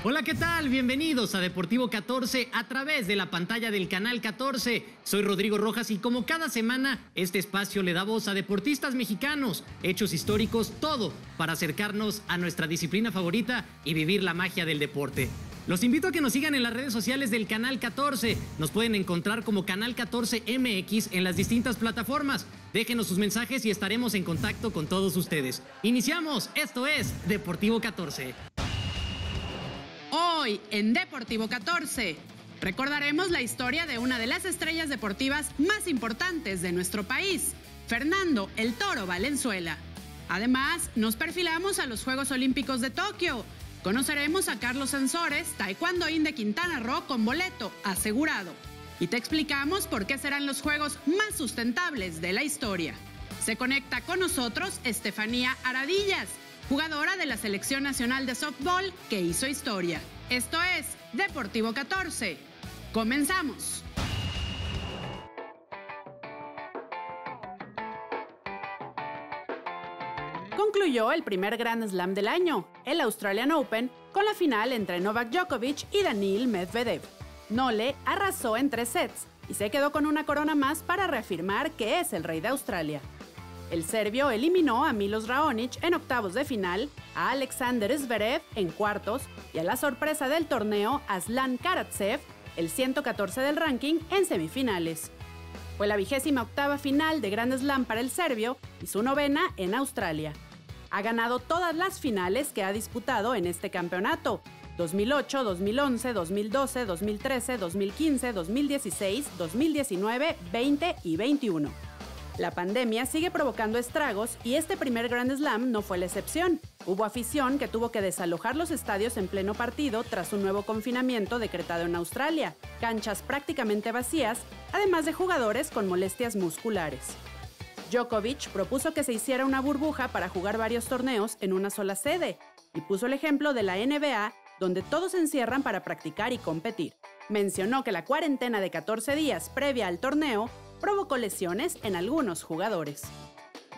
Hola, ¿qué tal? Bienvenidos a Deportivo 14 a través de la pantalla del Canal 14. Soy Rodrigo Rojas y como cada semana, este espacio le da voz a deportistas mexicanos, hechos históricos, todo para acercarnos a nuestra disciplina favorita y vivir la magia del deporte. Los invito a que nos sigan en las redes sociales del Canal 14. Nos pueden encontrar como Canal 14 MX en las distintas plataformas. Déjenos sus mensajes y estaremos en contacto con todos ustedes. Iniciamos, esto es Deportivo 14. Hoy en Deportivo 14 recordaremos la historia de una de las estrellas deportivas más importantes de nuestro país, Fernando "El Toro" Valenzuela. Además, nos perfilamos a los Juegos Olímpicos de Tokio. Conoceremos a Carlos Sansores, taekwondoín de Quintana Roo con boleto asegurado. Y te explicamos por qué serán los juegos más sustentables de la historia. Se conecta con nosotros Estefanía Aradillas, jugadora de la Selección Nacional de Softball que hizo historia. Esto es Deportivo 14. ¡Comenzamos! Concluyó el primer Grand Slam del año, el Australian Open, con la final entre Novak Djokovic y Daniil Medvedev. Nole arrasó en 3 sets y se quedó con una corona más para reafirmar que es el rey de Australia. El serbio eliminó a Milos Raonic en octavos de final, a Alexander Zverev en cuartos y a la sorpresa del torneo Aslan Karatsev, el 114 del ranking, en semifinales. Fue la 28ª final de Grand Slam para el serbio y su 9ª en Australia. Ha ganado todas las finales que ha disputado en este campeonato: 2008, 2011, 2012, 2013, 2015, 2016, 2019, 20 y 21. La pandemia sigue provocando estragos y este primer Grand Slam no fue la excepción. Hubo afición que tuvo que desalojar los estadios en pleno partido tras un nuevo confinamiento decretado en Australia, canchas prácticamente vacías, además de jugadores con molestias musculares. Djokovic propuso que se hiciera una burbuja para jugar varios torneos en una sola sede y puso el ejemplo de la NBA, donde todos se encierran para practicar y competir. Mencionó que la cuarentena de 14 días previa al torneo provocó lesiones en algunos jugadores.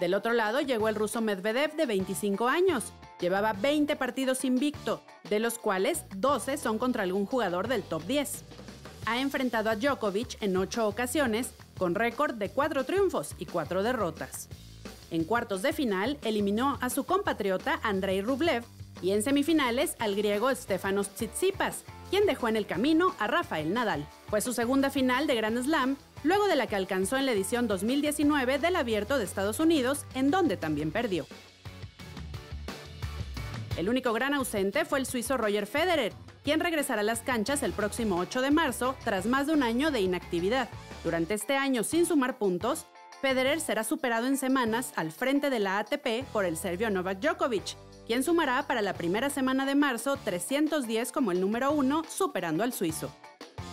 Del otro lado llegó el ruso Medvedev, de 25 años. Llevaba 20 partidos invicto, de los cuales 12 son contra algún jugador del top 10. Ha enfrentado a Djokovic en 8 ocasiones, con récord de 4 triunfos y 4 derrotas. En cuartos de final eliminó a su compatriota Andrei Rublev y en semifinales al griego Stefanos Tsitsipas, quien dejó en el camino a Rafael Nadal. Fue su segunda final de Grand Slam, luego de la que alcanzó en la edición 2019 del Abierto de Estados Unidos, en donde también perdió. El único gran ausente fue el suizo Roger Federer, quien regresará a las canchas el próximo 8 de marzo tras más de un año de inactividad. Durante este año sin sumar puntos, Federer será superado en semanas al frente de la ATP por el serbio Novak Djokovic, quien sumará para la primera semana de marzo 310 como el número 1, superando al suizo.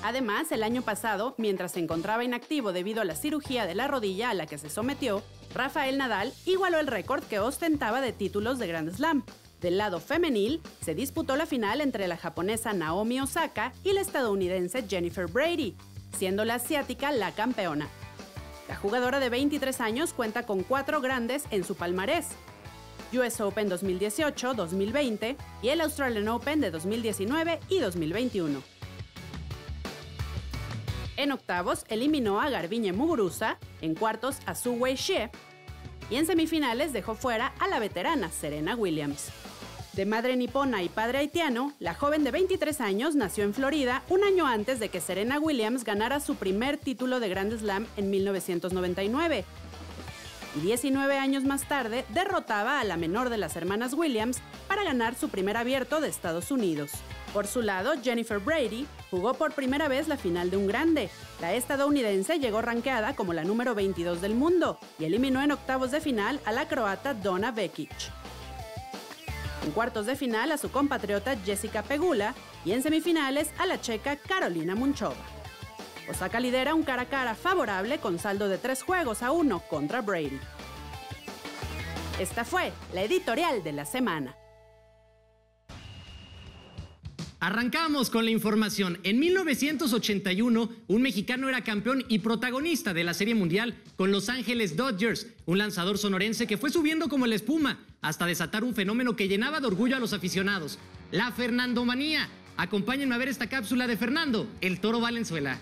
Además, el año pasado, mientras se encontraba inactivo debido a la cirugía de la rodilla a la que se sometió, Rafael Nadal igualó el récord que ostentaba de títulos de Grand Slam. Del lado femenil, se disputó la final entre la japonesa Naomi Osaka y la estadounidense Jennifer Brady, siendo la asiática la campeona. La jugadora de 23 años cuenta con 4 grandes en su palmarés: US Open 2018, 2020 y el Australian Open de 2019 y 2021. En octavos eliminó a Garbiñe Muguruza, en cuartos a Zhou Weixie y en semifinales dejó fuera a la veterana Serena Williams. De madre nipona y padre haitiano, la joven de 23 años nació en Florida un año antes de que Serena Williams ganara su primer título de Grand Slam en 1999. Y 19 años más tarde derrotaba a la menor de las hermanas Williams para ganar su primer abierto de Estados Unidos. Por su lado, Jennifer Brady jugó por primera vez la final de un grande. La estadounidense llegó rankeada como la número 22 del mundo y eliminó en octavos de final a la croata Donna Vekic. En cuartos de final a su compatriota Jessica Pegula y en semifinales a la checa Karolina Muchova. Osaka lidera un cara a cara favorable con saldo de 3-1 contra Brady. Esta fue la editorial de la semana. Arrancamos con la información. En 1981, un mexicano era campeón y protagonista de la Serie Mundial con Los Ángeles Dodgers, un lanzador sonorense que fue subiendo como la espuma hasta desatar un fenómeno que llenaba de orgullo a los aficionados, la Fernandomanía. Acompáñenme a ver esta cápsula de Fernando, el Toro Valenzuela.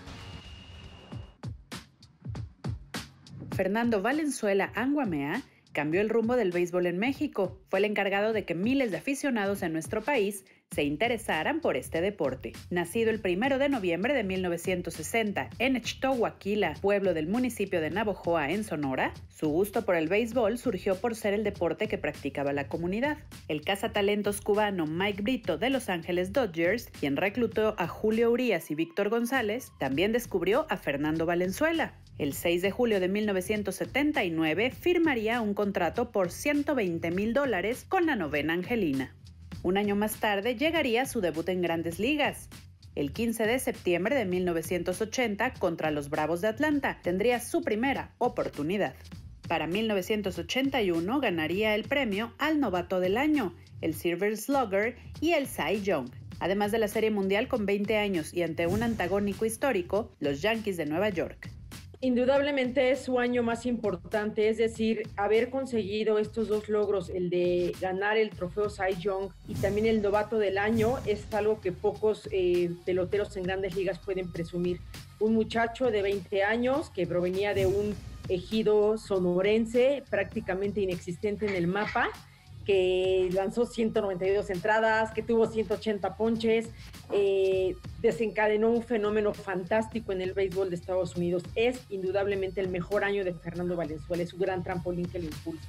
Fernando Valenzuela Anguamea cambió el rumbo del béisbol en México. Fue el encargado de que miles de aficionados en nuestro país se interesaran por este deporte. Nacido el 1 de noviembre de 1960 en Ixtohuaquila, pueblo del municipio de Navojoa, en Sonora, su gusto por el béisbol surgió por ser el deporte que practicaba la comunidad. El cazatalentos cubano Mike Brito de Los Ángeles Dodgers, quien reclutó a Julio Urías y Víctor González, también descubrió a Fernando Valenzuela. El 6 de julio de 1979 firmaría un contrato por $120,000 con la Novena Angelina. Un año más tarde llegaría su debut en Grandes Ligas. El 15 de septiembre de 1980, contra los Bravos de Atlanta, tendría su primera oportunidad. Para 1981 ganaría el premio al Novato del Año, el Silver Slugger y el Cy Young. Además de la Serie Mundial con 20 años y ante un antagónico histórico, los Yankees de Nueva York. Indudablemente es su año más importante, es decir, haber conseguido estos dos logros, el de ganar el trofeo Cy Young y también el Novato del Año, es algo que pocos peloteros en Grandes Ligas pueden presumir. Un muchacho de 20 años que provenía de un ejido sonorense prácticamente inexistente en el mapa, que lanzó 192 entradas, que tuvo 180 ponches, desencadenó un fenómeno fantástico en el béisbol de Estados Unidos. Es indudablemente el mejor año de Fernando Valenzuela, es su gran trampolín que lo impulsa.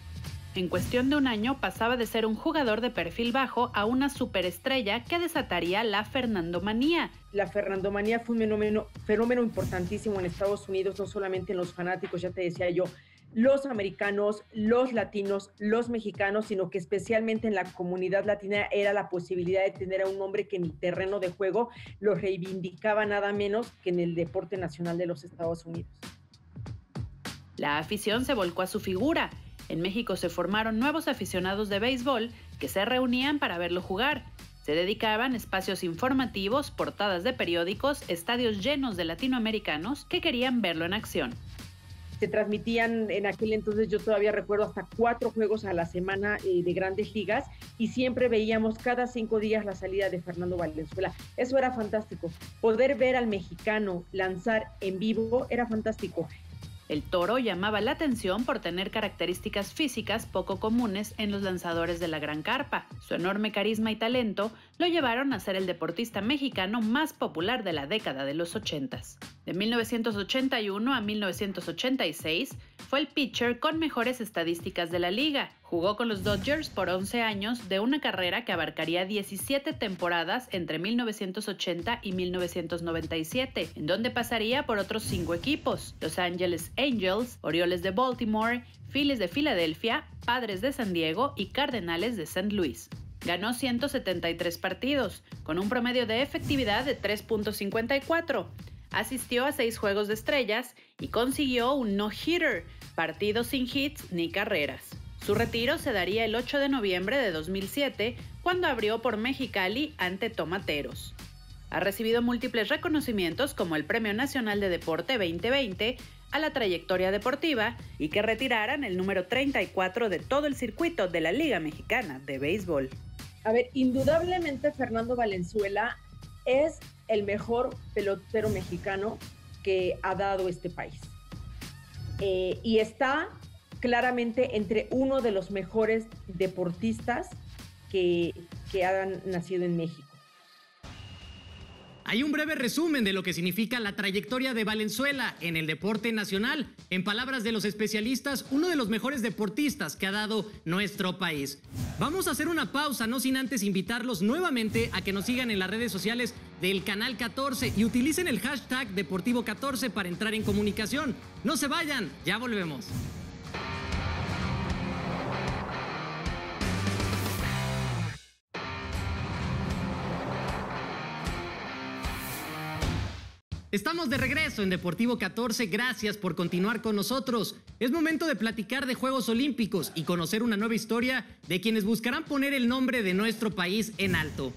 En cuestión de un año pasaba de ser un jugador de perfil bajo a una superestrella que desataría la Fernandomanía. La Fernandomanía fue un fenómeno importantísimo en Estados Unidos, no solamente en los fanáticos, ya te decía yo, los americanos, los latinos, los mexicanos, sino que especialmente en la comunidad latina era la posibilidad de tener a un hombre que en el terreno de juego lo reivindicaba nada menos que en el deporte nacional de los Estados Unidos. La afición se volcó a su figura. En México se formaron nuevos aficionados de béisbol que se reunían para verlo jugar. Se dedicaban espacios informativos, portadas de periódicos, estadios llenos de latinoamericanos que querían verlo en acción. Se transmitían en aquel entonces, yo todavía recuerdo, hasta 4 juegos a la semana de Grandes Ligas y siempre veíamos cada 5 días la salida de Fernando Valenzuela. Eso era fantástico. Poder ver al mexicano lanzar en vivo era fantástico. El Toro llamaba la atención por tener características físicas poco comunes en los lanzadores de la Gran Carpa. Su enorme carisma y talento lo llevaron a ser el deportista mexicano más popular de la década de los 80s. De 1981 a 1986 fue el pitcher con mejores estadísticas de la liga. Jugó con los Dodgers por 11 años de una carrera que abarcaría 17 temporadas entre 1980 y 1997, en donde pasaría por otros 5 equipos: Los Angeles Angels, Orioles de Baltimore, Phillies de Filadelfia, Padres de San Diego y Cardenales de St. Louis. Ganó 173 partidos, con un promedio de efectividad de 3.54. Asistió a 6 juegos de estrellas y consiguió un no-hitter, partidos sin hits ni carreras. Su retiro se daría el 8 de noviembre de 2007, cuando abrió por Mexicali ante Tomateros. Ha recibido múltiples reconocimientos como el Premio Nacional de Deporte 2020 a la trayectoria deportiva y que retiraran el número 34 de todo el circuito de la Liga Mexicana de Béisbol. A ver, indudablemente Fernando Valenzuela es el mejor pelotero mexicano que ha dado este país. Y está claramente entre uno de los mejores deportistas que han nacido en México. Hay un breve resumen de lo que significa la trayectoria de Valenzuela en el deporte nacional. En palabras de los especialistas, uno de los mejores deportistas que ha dado nuestro país. Vamos a hacer una pausa, no sin antes invitarlos nuevamente a que nos sigan en las redes sociales del Canal 14 y utilicen el hashtag Deportivo14 para entrar en comunicación. No se vayan, ya volvemos. Estamos de regreso en Deportivo 14, gracias por continuar con nosotros. Es momento de platicar de Juegos Olímpicos y conocer una nueva historia de quienes buscarán poner el nombre de nuestro país en alto.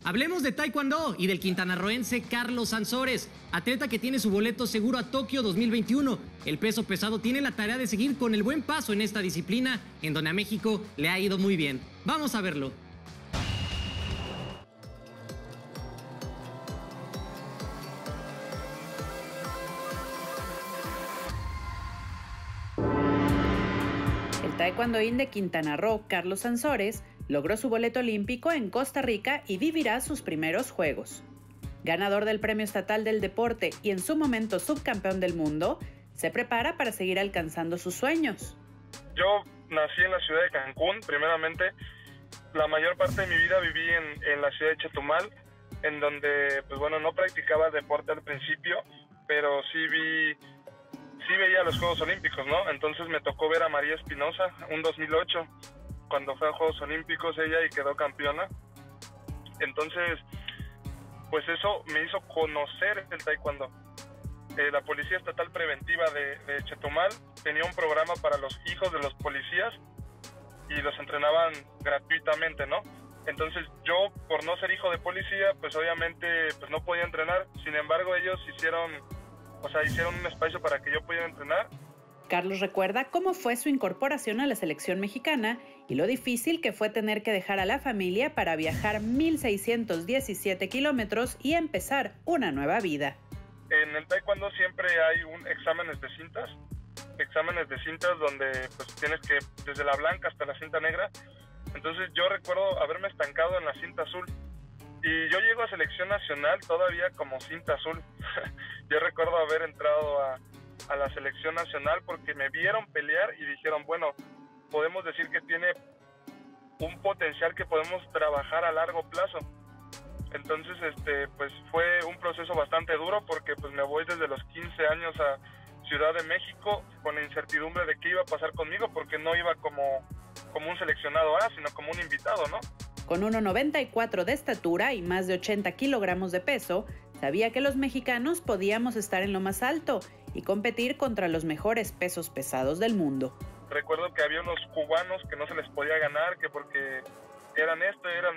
Hablemos de Taekwondo y del quintanarroense Carlos Sansores, atleta que tiene su boleto seguro a Tokio 2021. El peso pesado tiene la tarea de seguir con el buen paso en esta disciplina, en donde a México le ha ido muy bien. Vamos a verlo. taekwondoín de Quintana Roo, Carlos Sansores, logró su boleto olímpico en Costa Rica y vivirá sus primeros Juegos. Ganador del Premio Estatal del Deporte y en su momento subcampeón del mundo, se prepara para seguir alcanzando sus sueños. Yo nací en la ciudad de Cancún, primeramente. La mayor parte de mi vida viví en la ciudad de Chetumal, en donde, pues bueno, no practicaba deporte al principio, pero sí veía los Juegos Olímpicos, ¿no? Entonces me tocó ver a María Espinosa, un 2008, cuando fue a Juegos Olímpicos ella y quedó campeona. Entonces, pues eso me hizo conocer el taekwondo. La Policía Estatal Preventiva de Chetumal tenía un programa para los hijos de los policías y los entrenaban gratuitamente, ¿no? Entonces yo, por no ser hijo de policía, pues obviamente pues no podía entrenar. Sin embargo, ellos hicieron un espacio para que yo pudiera entrenar. Carlos recuerda cómo fue su incorporación a la selección mexicana y lo difícil que fue tener que dejar a la familia para viajar 1,617 kilómetros y empezar una nueva vida. En el taekwondo siempre hay exámenes de cintas donde pues tienes que, desde la blanca hasta la cinta negra. Entonces yo recuerdo haberme estancado en la cinta azul y yo llego a selección nacional todavía como cinta azul. Yo recuerdo haber entrado a la selección nacional porque me vieron pelear y dijeron, bueno, podemos decir que tiene un potencial que podemos trabajar a largo plazo. Entonces, pues fue un proceso bastante duro porque pues me voy desde los 15 años a Ciudad de México con la incertidumbre de qué iba a pasar conmigo porque no iba como un seleccionado A, sino como un invitado, ¿no? Con 1,94 de estatura y más de 80 kilogramos de peso, sabía que los mexicanos podíamos estar en lo más alto y competir contra los mejores pesos pesados del mundo. Recuerdo que había unos cubanos que no se les podía ganar, que porque eran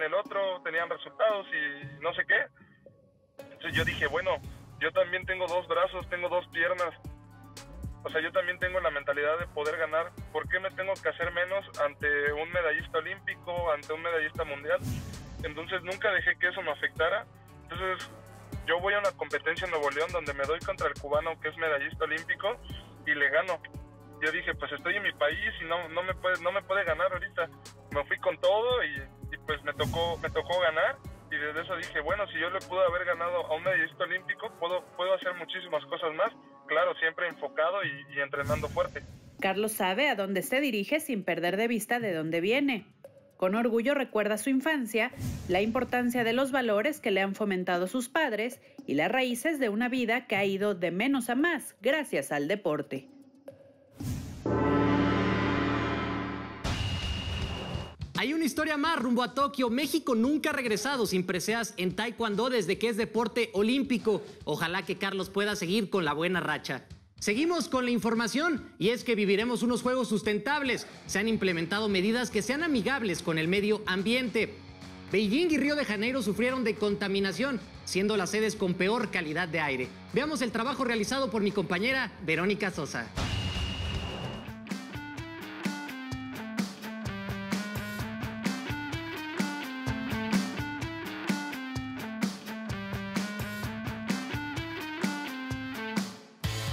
el otro, tenían resultados y no sé qué. Entonces yo dije, bueno, yo también tengo 2 brazos, tengo 2 piernas. O sea, yo también tengo la mentalidad de poder ganar. ¿Por qué me tengo que hacer menos ante un medallista olímpico, ante un medallista mundial? Entonces nunca dejé que eso me afectara. Entonces yo voy a una competencia en Nuevo León donde me doy contra el cubano que es medallista olímpico y le gano. Yo dije, pues estoy en mi país y no me puede ganar ahorita. Me fui con todo y pues me tocó ganar. Y desde eso dije, bueno, si yo le pude haber ganado a un medallista olímpico, puedo hacer muchísimas cosas más. Claro, siempre enfocado y entrenando fuerte. Carlos sabe a dónde se dirige sin perder de vista de dónde viene. Con orgullo recuerda su infancia, la importancia de los valores que le han fomentado sus padres y las raíces de una vida que ha ido de menos a más gracias al deporte. Hay una historia más rumbo a Tokio. México nunca ha regresado sin preseas en taekwondo desde que es deporte olímpico. Ojalá que Carlos pueda seguir con la buena racha. Seguimos con la información y es que viviremos unos juegos sustentables. Se han implementado medidas que sean amigables con el medio ambiente. Beijing y Río de Janeiro sufrieron de contaminación, siendo las sedes con peor calidad de aire. Veamos el trabajo realizado por mi compañera Verónica Sosa.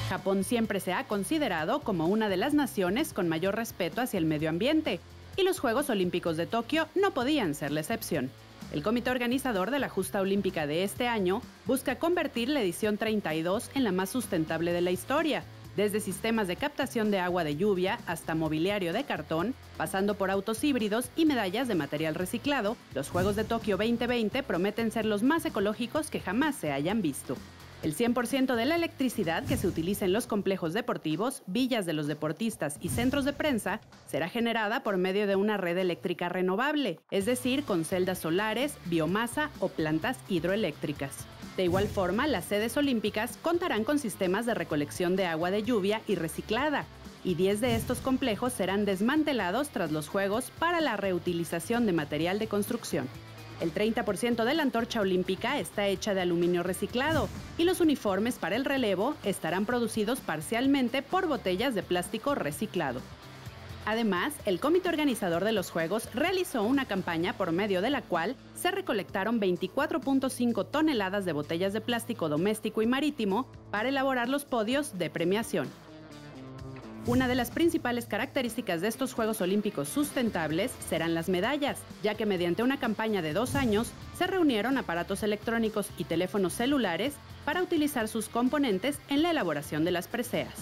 Japón siempre se ha considerado como una de las naciones con mayor respeto hacia el medio ambiente, y los Juegos Olímpicos de Tokio no podían ser la excepción. El comité organizador de la justa olímpica de este año busca convertir la edición 32 en la más sustentable de la historia, desde sistemas de captación de agua de lluvia hasta mobiliario de cartón, pasando por autos híbridos y medallas de material reciclado. Los Juegos de Tokio 2020 prometen ser los más ecológicos que jamás se hayan visto. El 100% de la electricidad que se utiliza en los complejos deportivos, villas de los deportistas y centros de prensa será generada por medio de una red eléctrica renovable, es decir, con celdas solares, biomasa o plantas hidroeléctricas. De igual forma, las sedes olímpicas contarán con sistemas de recolección de agua de lluvia y reciclada, y 10 de estos complejos serán desmantelados tras los Juegos para la reutilización de material de construcción. El 30% de la antorcha olímpica está hecha de aluminio reciclado y los uniformes para el relevo estarán producidos parcialmente por botellas de plástico reciclado. Además, el comité organizador de los Juegos realizó una campaña por medio de la cual se recolectaron 24.5 toneladas de botellas de plástico doméstico y marítimo para elaborar los podios de premiación. Una de las principales características de estos Juegos Olímpicos sustentables serán las medallas, ya que mediante una campaña de 2 años se reunieron aparatos electrónicos y teléfonos celulares para utilizar sus componentes en la elaboración de las preseas.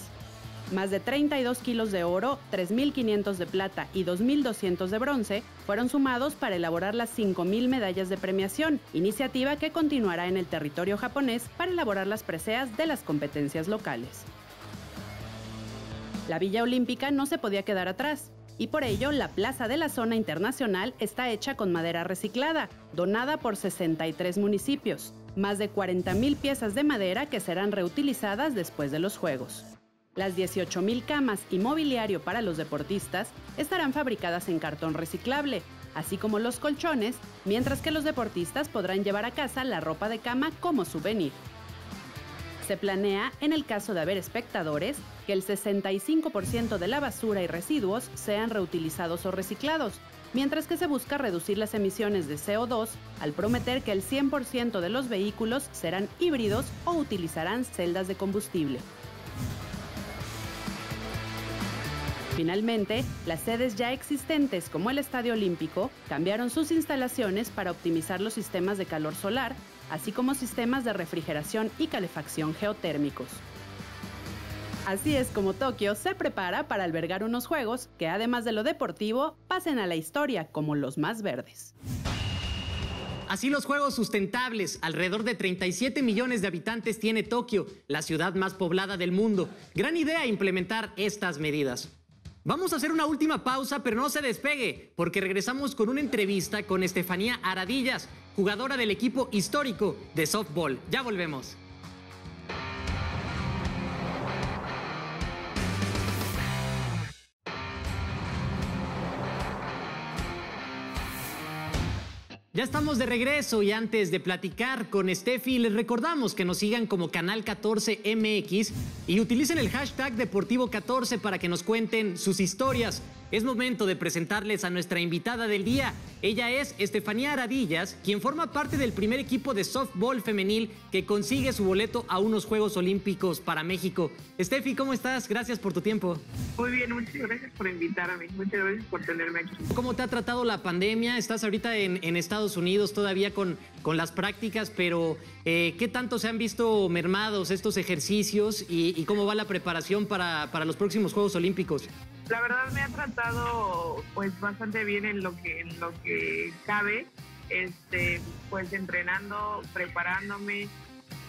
Más de 32 kilos de oro, 3.500 de plata y 2.200 de bronce fueron sumados para elaborar las 5.000 medallas de premiación, iniciativa que continuará en el territorio japonés para elaborar las preseas de las competencias locales. La Villa Olímpica no se podía quedar atrás, y por ello la plaza de la zona internacional está hecha con madera reciclada, donada por 63 municipios, más de 40.000 piezas de madera que serán reutilizadas después de los Juegos. Las 18.000 camas y mobiliario para los deportistas estarán fabricadas en cartón reciclable, así como los colchones, mientras que los deportistas podrán llevar a casa la ropa de cama como souvenir. Se planea, en el caso de haber espectadores, que el 65% de la basura y residuos sean reutilizados o reciclados, mientras que se busca reducir las emisiones de CO2 al prometer que el 100% de los vehículos serán híbridos o utilizarán celdas de combustible. Finalmente, las sedes ya existentes como el Estadio Olímpico cambiaron sus instalaciones para optimizar los sistemas de calor solar, así como sistemas de refrigeración y calefacción geotérmicos. Así es como Tokio se prepara para albergar unos Juegos que, además de lo deportivo, pasen a la historia como los más verdes. Así los Juegos sustentables. Alrededor de 37 millones de habitantes tiene Tokio, la ciudad más poblada del mundo. Gran idea implementar estas medidas. Vamos a hacer una última pausa, pero no se despegue, porque regresamos con una entrevista con Estefanía Aradillas, jugadora del equipo histórico de softball. Ya volvemos. Ya estamos de regreso y antes de platicar con Steffi, les recordamos que nos sigan como Canal 14 MX y utilicen el hashtag Deportivo14 para que nos cuenten sus historias. Es momento de presentarles a nuestra invitada del día. Ella es Estefanía Aradillas, quien forma parte del primer equipo de softball femenil que consigue su boleto a unos Juegos Olímpicos para México. Steffi, ¿cómo estás? Gracias por tu tiempo. Muy bien, muchas gracias por invitarme. Muchas gracias por tenerme aquí. ¿Cómo te ha tratado la pandemia? Estás ahorita en Estados Unidos todavía con las prácticas, pero ¿qué tanto se han visto mermados estos ejercicios y cómo va la preparación para los próximos Juegos Olímpicos? La verdad me ha tratado pues bastante bien en lo que cabe, pues entrenando, preparándome.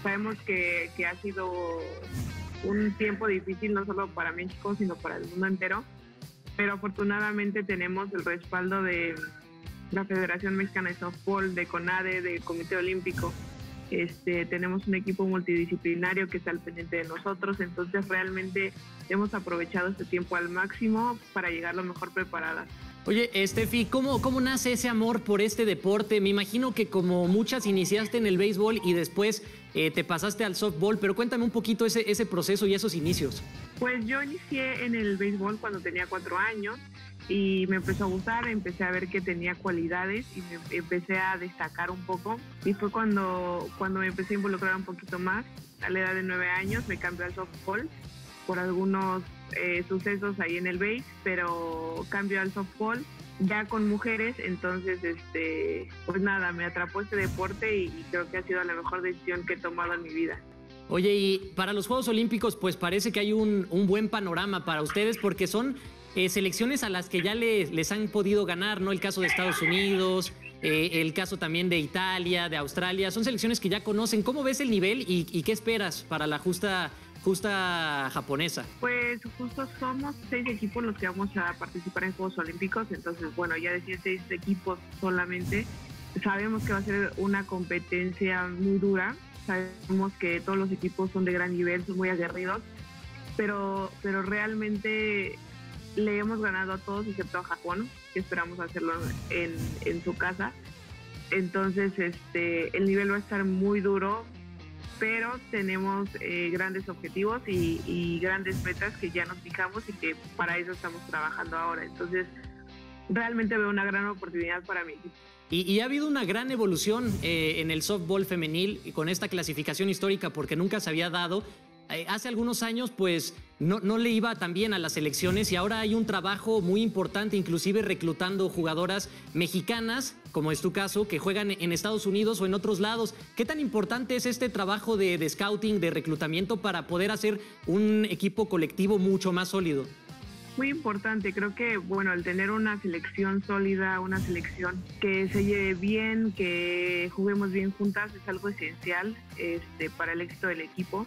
Sabemos que ha sido un tiempo difícil no solo para México sino para el mundo entero, pero afortunadamente tenemos el respaldo de la Federación Mexicana de Softball, de CONADE, del Comité Olímpico. Tenemos un equipo multidisciplinario que está al pendiente de nosotros, entonces realmente hemos aprovechado este tiempo al máximo para llegar lo mejor preparadas. Oye, Steffi, ¿cómo nace ese amor por este deporte? Me imagino que como muchas iniciaste en el béisbol y después te pasaste al softball, pero cuéntame un poquito ese proceso y esos inicios. Pues yo inicié en el béisbol cuando tenía 4 años y me empezó a gustar, empecé a ver que tenía cualidades y me empecé a destacar un poco, y fue cuando me empecé a involucrar un poquito más. A la edad de 9 años me cambié al softball por algunos sucesos ahí en el béis, pero cambió al softball ya con mujeres, entonces pues nada, me atrapó este deporte y creo que ha sido la mejor decisión que he tomado en mi vida. Oye, y para los Juegos Olímpicos pues parece que hay un buen panorama para ustedes, porque son selecciones a las que ya les han podido ganar, ¿no? El caso de Estados Unidos, el caso también de Italia, de Australia, son selecciones que ya conocen. ¿Cómo ves el nivel y qué esperas para la justa japonesa? Pues justo somos 6 equipos los que vamos a participar en Juegos Olímpicos, entonces bueno, ya decía 6 equipos solamente. Sabemos que va a ser una competencia muy dura, sabemos que todos los equipos son de gran nivel, son muy aguerridos, pero realmente le hemos ganado a todos excepto a Japón, que esperamos hacerlo en su casa. Entonces el nivel va a estar muy duro, pero tenemos grandes objetivos y grandes metas que ya nos fijamos y que para eso estamos trabajando ahora. Entonces realmente veo una gran oportunidad para mí. Y ha habido una gran evolución en el softball femenil con esta clasificación histórica, porque nunca se había dado. Hace algunos años, pues, no le iba tan bien a las selecciones y ahora hay un trabajo muy importante, inclusive reclutando jugadoras mexicanas, como es tu caso, que juegan en Estados Unidos o en otros lados. ¿Qué tan importante es este trabajo de scouting, de reclutamiento para poder hacer un equipo colectivo mucho más sólido? Muy importante, creo que bueno, el tener una selección sólida, una selección que se lleve bien, que juguemos bien juntas es algo esencial para el éxito del equipo.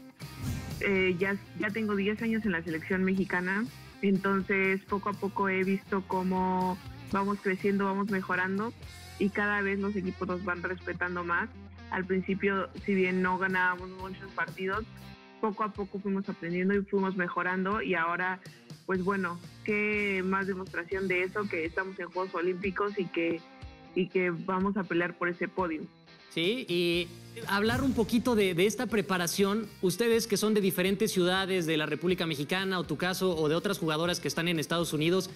Ya tengo 10 años en la selección mexicana, entonces poco a poco he visto cómo vamos creciendo, vamos mejorando y cada vez los equipos nos van respetando más. Al principio, si bien no ganábamos muchos partidos, poco a poco fuimos aprendiendo y fuimos mejorando y ahora, pues bueno, qué más demostración de eso, que estamos en Juegos Olímpicos y que vamos a pelear por ese podio. Sí, y hablar un poquito de esta preparación, ustedes que son de diferentes ciudades de la República Mexicana, o tu caso, o de otras jugadoras que están en Estados Unidos,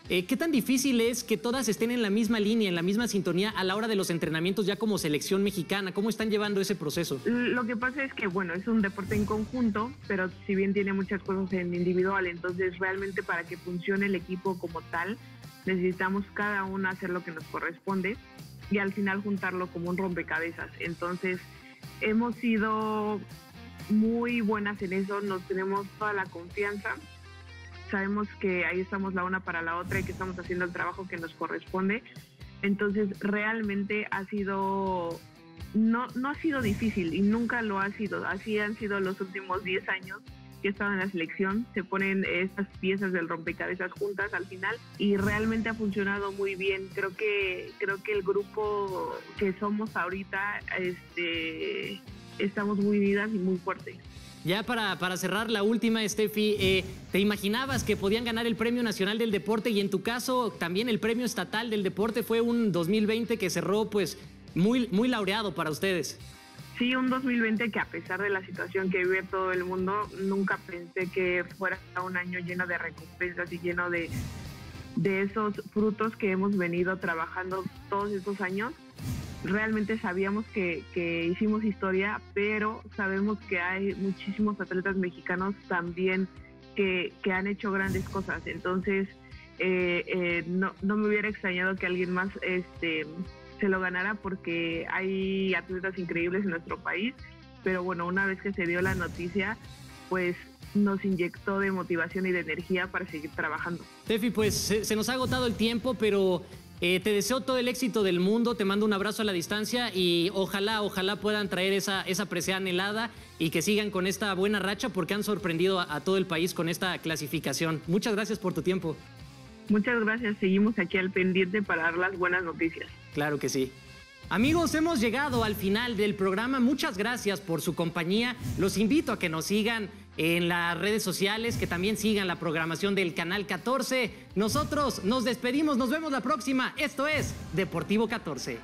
¿qué tan difícil es que todas estén en la misma línea, en la misma sintonía a la hora de los entrenamientos ya como selección mexicana? ¿Cómo están llevando ese proceso? Lo que pasa es que, bueno, es un deporte en conjunto, pero si bien tiene muchas cosas en individual, entonces realmente para que funcione el equipo como tal, necesitamos cada una hacer lo que nos corresponde y al final juntarlo como un rompecabezas. Entonces, hemos sido muy buenas en eso, nos tenemos toda la confianza. Sabemos que ahí estamos la una para la otra y que estamos haciendo el trabajo que nos corresponde. Entonces, realmente ha sido, no ha sido difícil y nunca lo ha sido. Así han sido los últimos 10 años que he estado en la selección. Se ponen estas piezas del rompecabezas juntas al final y realmente ha funcionado muy bien. Creo que el grupo que somos ahorita estamos muy unidas y muy fuertes. Ya para cerrar la última, Steffi, ¿te imaginabas que podían ganar el Premio Nacional del Deporte y en tu caso también el Premio Estatal del Deporte? Fue un 2020 que cerró pues muy laureado para ustedes. Sí, un 2020 que a pesar de la situación que vive todo el mundo, nunca pensé que fuera un año lleno de recompensas y lleno de esos frutos que hemos venido trabajando todos estos años. Realmente sabíamos que hicimos historia, pero sabemos que hay muchísimos atletas mexicanos también que han hecho grandes cosas. Entonces, no me hubiera extrañado que alguien más se lo ganara porque hay atletas increíbles en nuestro país. Pero bueno, una vez que se dio la noticia, pues nos inyectó de motivación y de energía para seguir trabajando. Steffi, pues se nos ha agotado el tiempo, pero te deseo todo el éxito del mundo, te mando un abrazo a la distancia y ojalá puedan traer esa presea anhelada y que sigan con esta buena racha porque han sorprendido a todo el país con esta clasificación. Muchas gracias por tu tiempo. Muchas gracias, seguimos aquí al pendiente para dar las buenas noticias. Claro que sí. Amigos, hemos llegado al final del programa. Muchas gracias por su compañía. Los invito a que nos sigan en las redes sociales, que también sigan la programación del Canal 14. Nosotros nos despedimos, nos vemos la próxima. Esto es Deportivo 14.